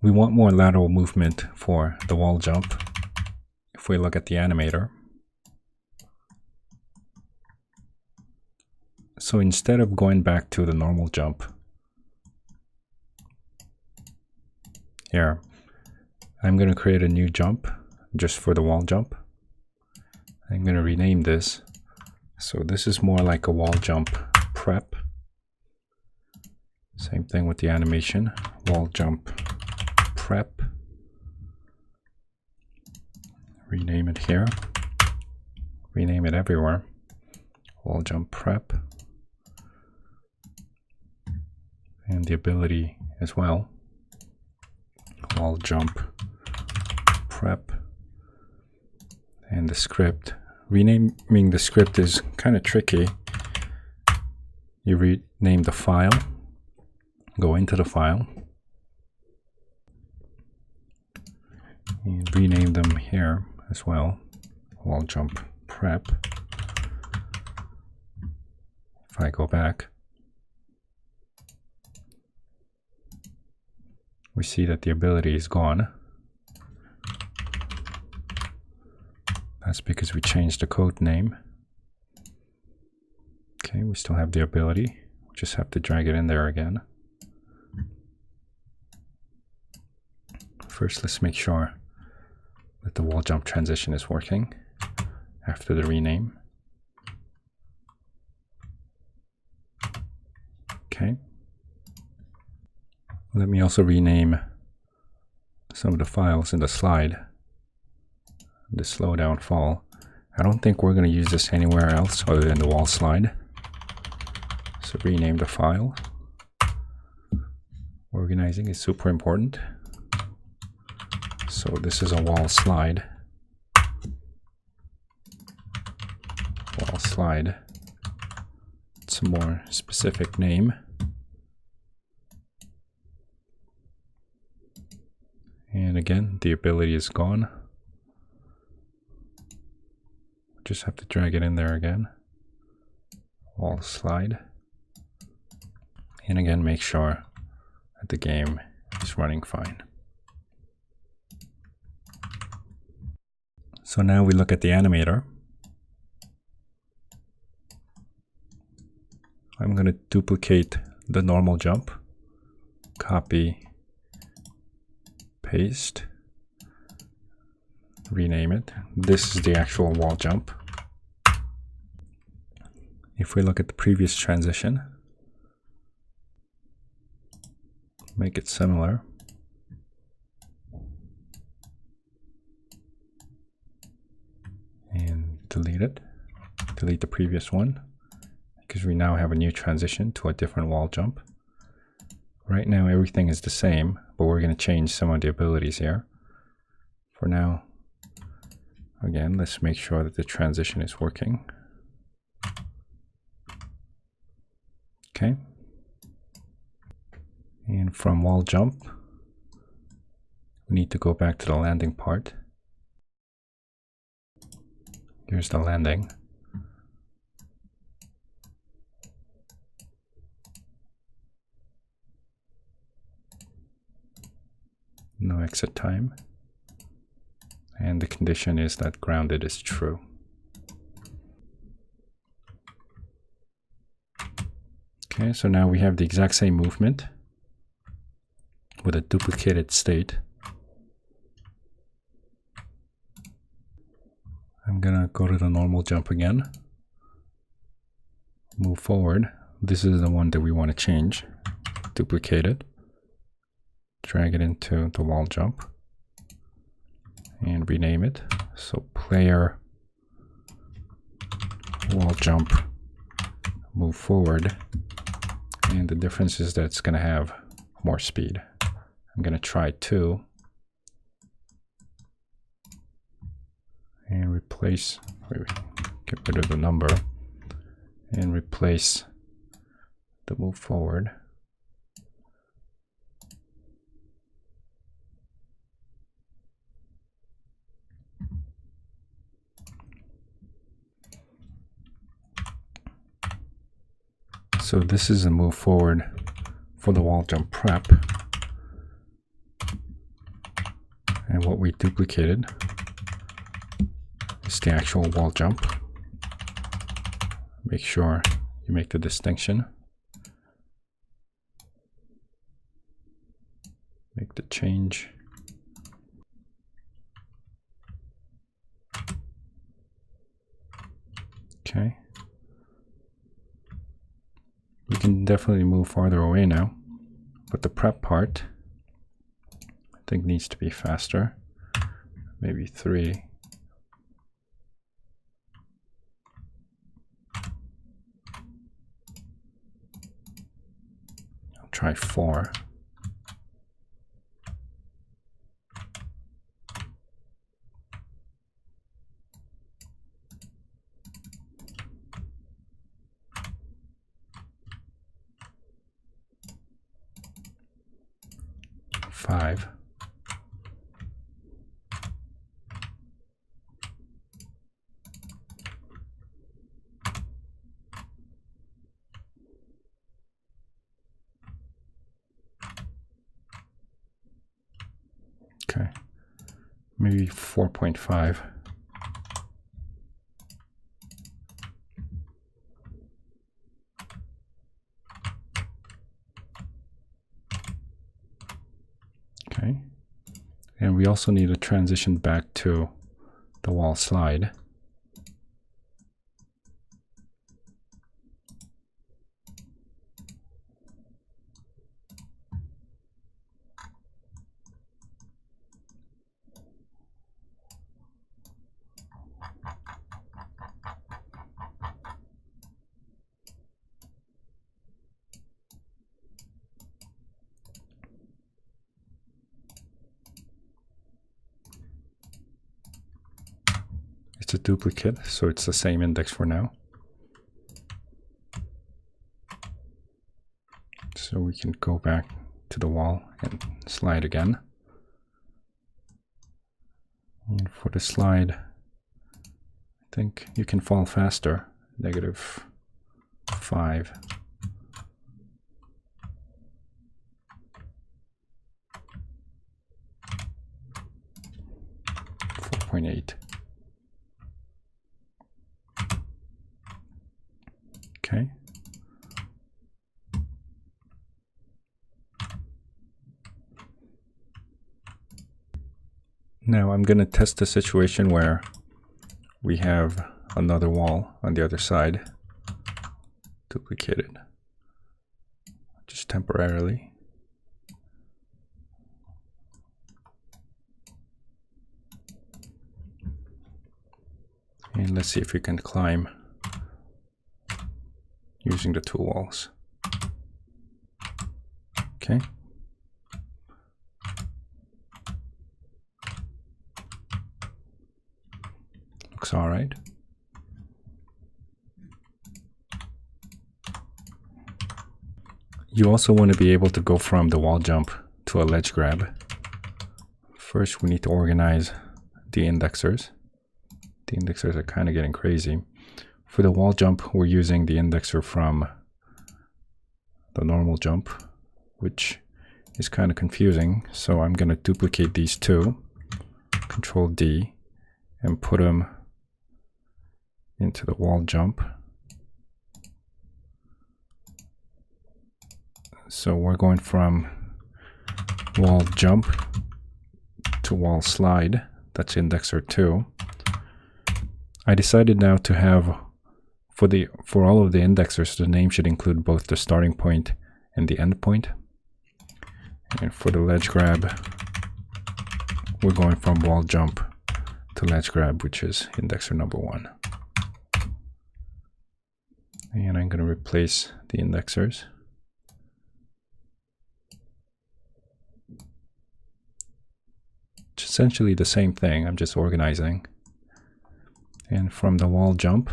We want more lateral movement for the wall jump. If we look at the animator, so instead of going back to the normal jump, here, I'm going to create a new jump just for the wall jump. I'm going to rename this. So this is more like a wall jump prep. Same thing with the animation, wall jump prep. Rename it here. Rename it everywhere. Wall jump prep. And the ability as well. Wall jump prep. And the script. Renaming the script is kind of tricky. You rename the file. Go into the file. And rename them here as well. Wall jump prep. If I go back, we see that the ability is gone. That's because we changed the code name. Okay, we still have the ability. We just have to drag it in there again. First, let's make sure that the wall jump transition is working after the rename. Okay. Let me also rename some of the files in the slide. The slow down fall. I don't think we're going to use this anywhere else other than the wall slide. So rename the file. Organizing is super important. So this is a wall slide. Wall slide. It's a more specific name. And again, the ability is gone. Just have to drag it in there again. Wall slide. And again, make sure that the game is running fine. So now we look at the animator. I'm going to duplicate the normal jump. Copy. Paste. Rename it. This is the actual wall jump. If we look at the previous transition, make it similar. And delete it. Delete the previous one because we now have a new transition to a different wall jump. Right now everything is the same, but we're going to change some of the abilities here. For now, again, let's make sure that the transition is working. Okay. And from wall jump, we need to go back to the landing part. Here's the landing. No exit time. And the condition is that grounded is true. Okay, so now we have the exact same movement with a duplicated state. I'm gonna go to the normal jump again. Move forward. This is the one that we want to change. Duplicate it. Drag it into the wall jump. And rename it. So player wall jump move forward. And the difference is that it's going to have more speed. I'm going to try 2. And replace, get rid of the number. And replace the move forward. So this is a move forward for the wall jump prep. And what we duplicated is the actual wall jump. Make sure you make the distinction. Make the change. Okay. We can definitely move farther away now, but the prep part I think needs to be faster. Maybe 3. I'll try 4. Five. Okay, maybe 4.5. Okay, and we also need to transition back to the wall slide. It's a duplicate, so it's the same index for now. So we can go back to the wall and slide again. And for the slide, I think you can fall faster. -5. 4.8. Okay. Now I'm going to test the situation where we have another wall on the other side duplicated, just temporarily. And let's see if we can climb using the two walls. Okay. Looks all right. You also want to be able to go from the wall jump to a ledge grab. First, we need to organize the indexers. The indexers are kind of getting crazy. For the wall jump, we're using the indexer from the normal jump, which is kind of confusing. So I'm going to duplicate these two, Control D, and put them into the wall jump. So we're going from wall jump to wall slide. That's indexer 2. I decided now to have, for all of the indexers, the name should include both the starting point and the end point. And for the ledge grab, we're going from wall jump to ledge grab, which is indexer number 1. And I'm going to replace the indexers. It's essentially the same thing, I'm just organizing. And from the wall jump,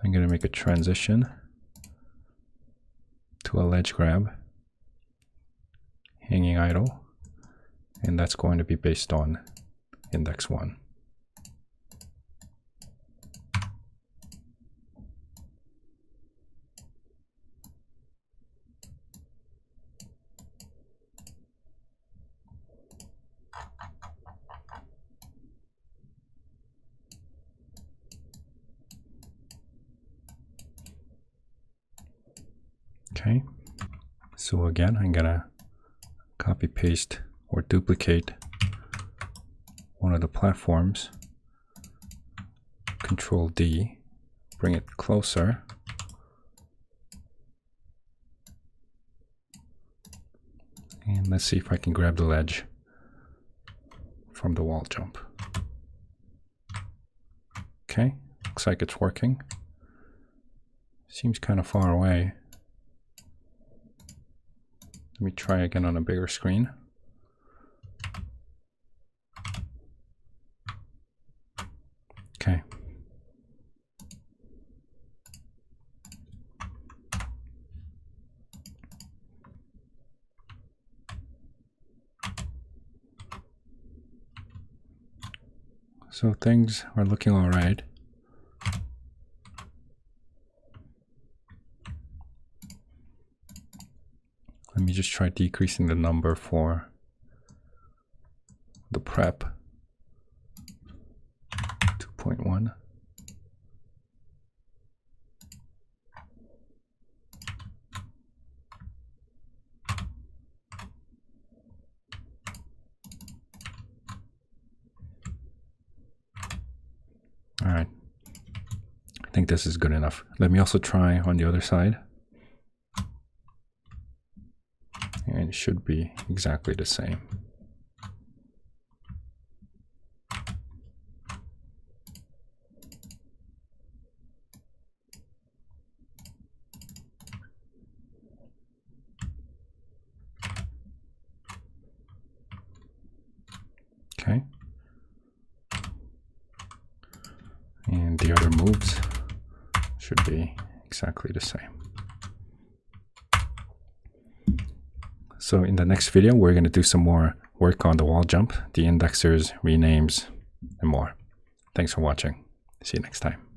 I'm going to make a transition to a ledge grab, hanging idle, and that's going to be based on index 1. Okay, so again, I'm gonna copy paste or duplicate one of the platforms, Control D, bring it closer, and let's see if I can grab the ledge from the wall jump. Okay, looks like it's working. Seems kind of far away. Let me try again on a bigger screen. Okay. So things are looking all right. Let me just try decreasing the number for the prep. 2.1. All right. I think this is good enough. Let me also try on the other side. And it should be exactly the same. Okay. And the other moves should be exactly the same. So in the next video, we're going to do some more work on the wall jump, the indexers, renames, and more. Thanks for watching. See you next time.